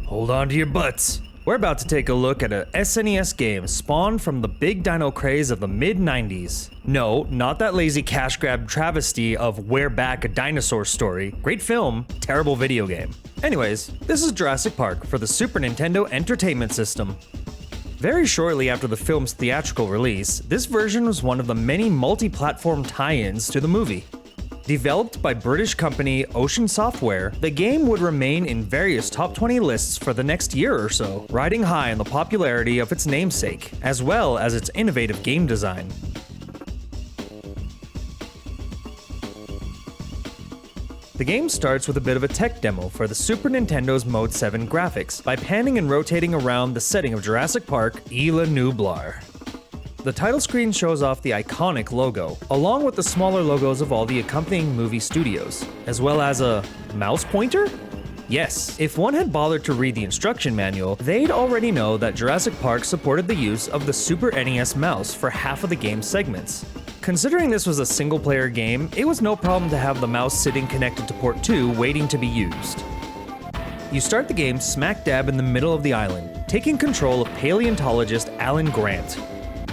Hold on to your butts. We're about to take a look at a SNES game spawned from the big dino craze of the mid-90s. No, not that lazy cash grab travesty of We're Back, a Dinosaur Story. Great film, terrible video game. Anyways, this is Jurassic Park for the Super Nintendo Entertainment System. Very shortly after the film's theatrical release, this version was one of the many multi-platform tie-ins to the movie. Developed by British company Ocean Software, the game would remain in various top 20 lists for the next year or so, riding high on the popularity of its namesake, as well as its innovative game design. The game starts with a bit of a tech demo for the Super Nintendo's Mode 7 graphics by panning and rotating around the setting of Jurassic Park, Isla Nublar. The title screen shows off the iconic logo, along with the smaller logos of all the accompanying movie studios, as well as a mouse pointer? Yes, if one had bothered to read the instruction manual, they'd already know that Jurassic Park supported the use of the Super NES mouse for half of the game's segments. Considering this was a single-player game, it was no problem to have the mouse sitting connected to port 2 waiting to be used. You start the game smack dab in the middle of the island, taking control of paleontologist Alan Grant.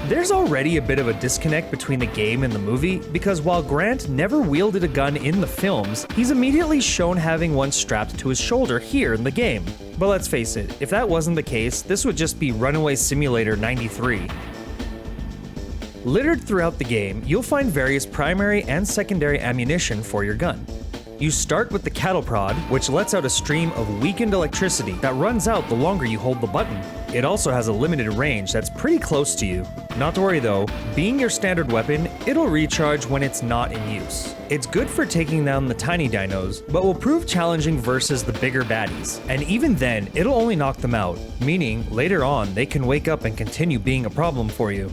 There's already a bit of a disconnect between the game and the movie, because while Grant never wielded a gun in the films, he's immediately shown having one strapped to his shoulder here in the game. But let's face it, if that wasn't the case, this would just be Runaway Simulator 93. Littered throughout the game, you'll find various primary and secondary ammunition for your gun. You start with the cattle prod, which lets out a stream of weakened electricity that runs out the longer you hold the button. It also has a limited range that's pretty close to you. Not to worry though, being your standard weapon, it'll recharge when it's not in use. It's good for taking down the tiny dinos, but will prove challenging versus the bigger baddies. And even then, it'll only knock them out, meaning later on they can wake up and continue being a problem for you.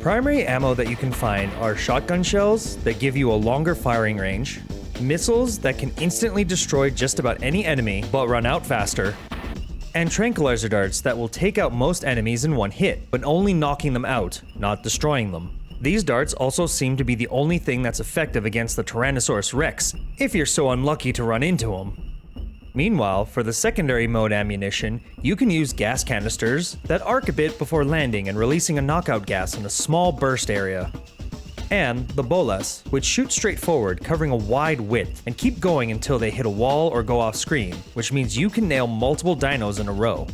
Primary ammo that you can find are shotgun shells that give you a longer firing range, missiles that can instantly destroy just about any enemy but run out faster, and tranquilizer darts that will take out most enemies in one hit, but only knocking them out, not destroying them. These darts also seem to be the only thing that's effective against the Tyrannosaurus Rex, if you're so unlucky to run into him. Meanwhile, for the secondary mode ammunition, you can use gas canisters that arc a bit before landing and releasing a knockout gas in a small burst area. And the bolas, which shoot straight forward, covering a wide width, and keep going until they hit a wall or go off screen, which means you can nail multiple dinos in a row.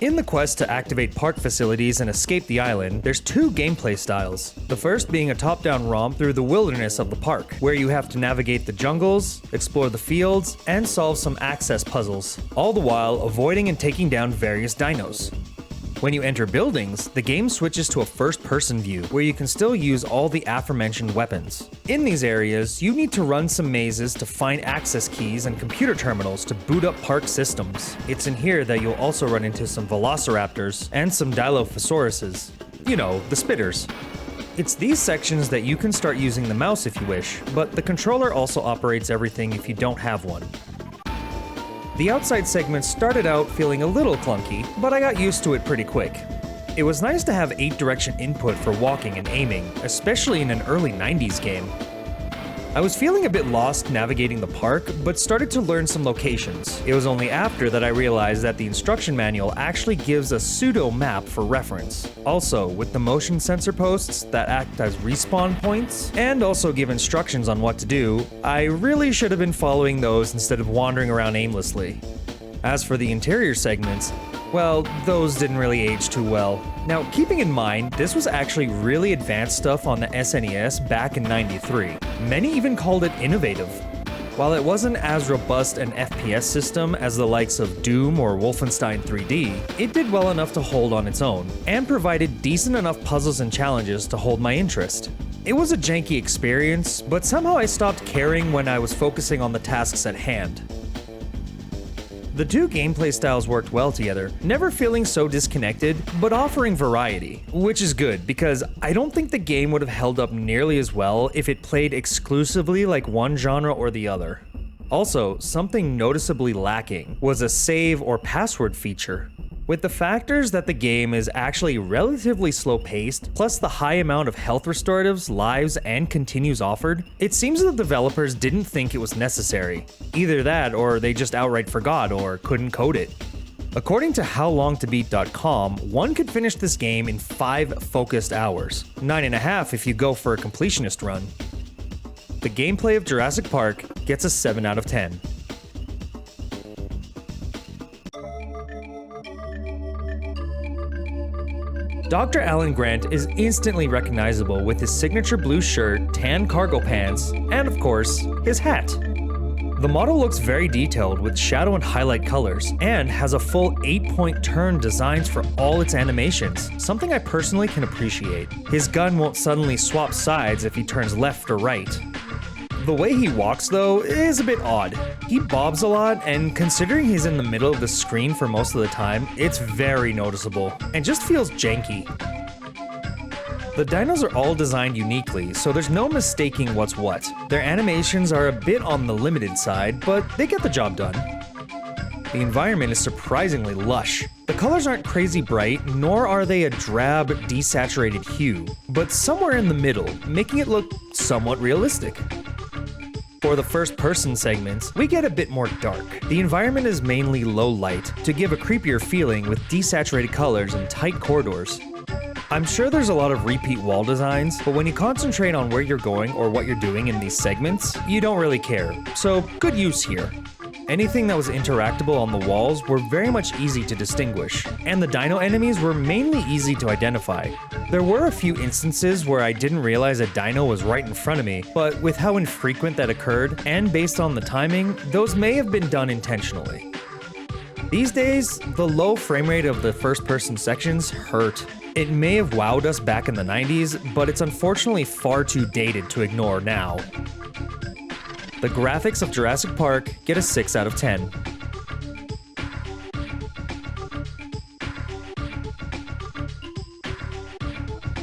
In the quest to activate park facilities and escape the island, there's two gameplay styles. The first being a top-down romp through the wilderness of the park, where you have to navigate the jungles, explore the fields, and solve some access puzzles, all the while avoiding and taking down various dinos. When you enter buildings, the game switches to a first-person view, where you can still use all the aforementioned weapons. In these areas, you need to run some mazes to find access keys and computer terminals to boot up park systems. It's in here that you'll also run into some velociraptors and some dilophosauruses. You know, the spitters. It's these sections that you can start using the mouse if you wish, but the controller also operates everything if you don't have one. The outside segments started out feeling a little clunky, but I got used to it pretty quick. It was nice to have 8-direction input for walking and aiming, especially in an early 90s game. I was feeling a bit lost navigating the park, but started to learn some locations. It was only after that I realized that the instruction manual actually gives a pseudo map for reference. Also, with the motion sensor posts that act as respawn points, and also give instructions on what to do, I really should have been following those instead of wandering around aimlessly. As for the interior segments, well, those didn't really age too well. Now, keeping in mind, this was actually really advanced stuff on the SNES back in '93. Many even called it innovative. While it wasn't as robust an FPS system as the likes of Doom or Wolfenstein 3D, it did well enough to hold on its own, and provided decent enough puzzles and challenges to hold my interest. It was a janky experience, but somehow I stopped caring when I was focusing on the tasks at hand. The two gameplay styles worked well together, never feeling so disconnected, but offering variety, which is good because I don't think the game would have held up nearly as well if it played exclusively like one genre or the other. Also, something noticeably lacking was a save or password feature. With the factors that the game is actually relatively slow-paced, plus the high amount of health restoratives, lives, and continues offered, it seems the developers didn't think it was necessary. Either that, or they just outright forgot or couldn't code it. According to howlongtobeat.com, one could finish this game in 5 focused hours, 9.5 if you go for a completionist run. The gameplay of Jurassic Park gets a 7 out of 10. Dr. Alan Grant is instantly recognizable with his signature blue shirt, tan cargo pants, and of course, his hat. The model looks very detailed with shadow and highlight colors, and has a full 8-point turn designs for all its animations, something I personally can appreciate. His gun won't suddenly swap sides if he turns left or right. The way he walks, though, is a bit odd. He bobs a lot, and considering he's in the middle of the screen for most of the time, it's very noticeable, and just feels janky. The dinos are all designed uniquely, so there's no mistaking what's what. Their animations are a bit on the limited side, but they get the job done. The environment is surprisingly lush. The colors aren't crazy bright, nor are they a drab, desaturated hue, but somewhere in the middle, making it look somewhat realistic. For the first-person segments, we get a bit more dark. The environment is mainly low light, to give a creepier feeling with desaturated colors and tight corridors. I'm sure there's a lot of repeat wall designs, but when you concentrate on where you're going or what you're doing in these segments, you don't really care, so good use here. Anything that was interactable on the walls were very much easy to distinguish, and the dino enemies were mainly easy to identify. There were a few instances where I didn't realize a dino was right in front of me, but with how infrequent that occurred, and based on the timing, those may have been done intentionally. These days, the low frame rate of the first-person sections hurt. It may have wowed us back in the 90s, but it's unfortunately far too dated to ignore now. The graphics of Jurassic Park get a 6 out of 10.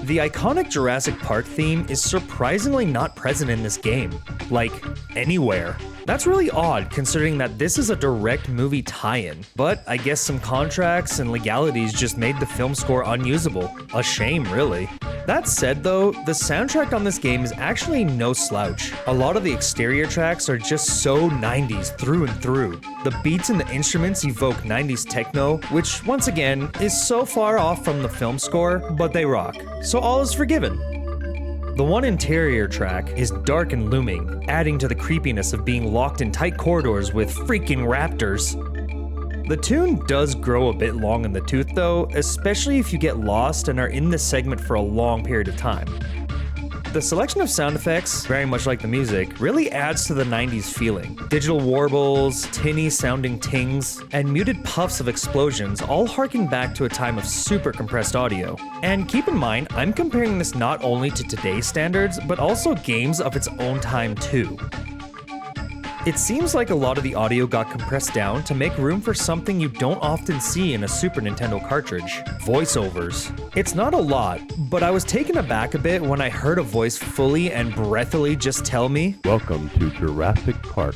The iconic Jurassic Park theme is surprisingly not present in this game. Like, anywhere. That's really odd considering that this is a direct movie tie-in, but I guess some contracts and legalities just made the film score unusable. A shame, really. That said though, the soundtrack on this game is actually no slouch. A lot of the exterior tracks are just so 90s through and through. The beats and the instruments evoke 90s techno, which once again is so far off from the film score, but they rock, so all is forgiven. The one interior track is dark and looming, adding to the creepiness of being locked in tight corridors with freaking raptors. The tune does grow a bit long in the tooth though, especially if you get lost and are in this segment for a long period of time. The selection of sound effects, very much like the music, really adds to the 90s feeling. Digital warbles, tinny sounding tings, and muted puffs of explosions all harken back to a time of super compressed audio. And keep in mind, I'm comparing this not only to today's standards, but also games of its own time too. It seems like a lot of the audio got compressed down to make room for something you don't often see in a Super Nintendo cartridge: voiceovers. It's not a lot, but I was taken aback a bit when I heard a voice fully and breathily just tell me, "Welcome to Jurassic Park."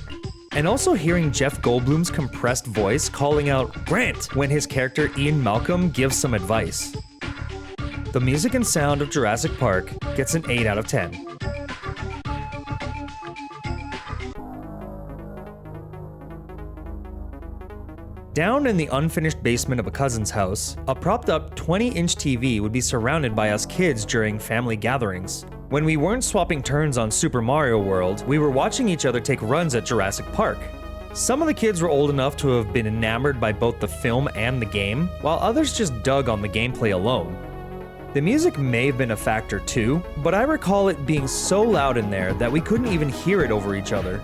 And also hearing Jeff Goldblum's compressed voice calling out "Grant" when his character Ian Malcolm gives some advice. The music and sound of Jurassic Park gets an 8 out of 10. Down in the unfinished basement of a cousin's house, a propped-up 20-inch TV would be surrounded by us kids during family gatherings. When we weren't swapping turns on Super Mario World, we were watching each other take runs at Jurassic Park. Some of the kids were old enough to have been enamored by both the film and the game, while others just dug on the gameplay alone. The music may have been a factor too, but I recall it being so loud in there that we couldn't even hear it over each other.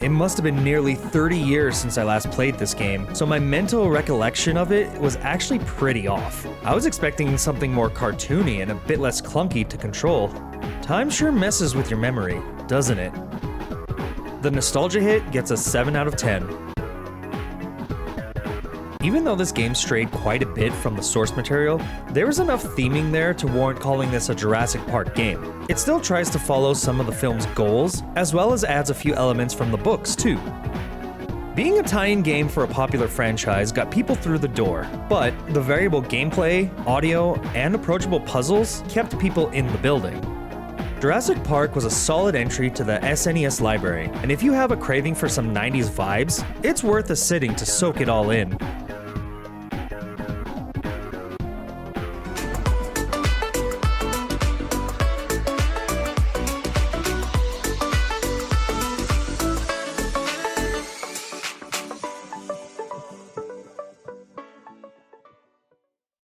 It must have been nearly 30 years since I last played this game, so my mental recollection of it was actually pretty off. I was expecting something more cartoony and a bit less clunky to control. Time sure messes with your memory, doesn't it? The nostalgia hit gets a 7 out of 10. Even though this game strayed quite a bit from the source material, there was enough theming there to warrant calling this a Jurassic Park game. It still tries to follow some of the film's goals, as well as adds a few elements from the books too. Being a tie-in game for a popular franchise got people through the door, but the variable gameplay, audio, and approachable puzzles kept people in the building. Jurassic Park was a solid entry to the SNES library, and if you have a craving for some 90s vibes, it's worth a sitting to soak it all in.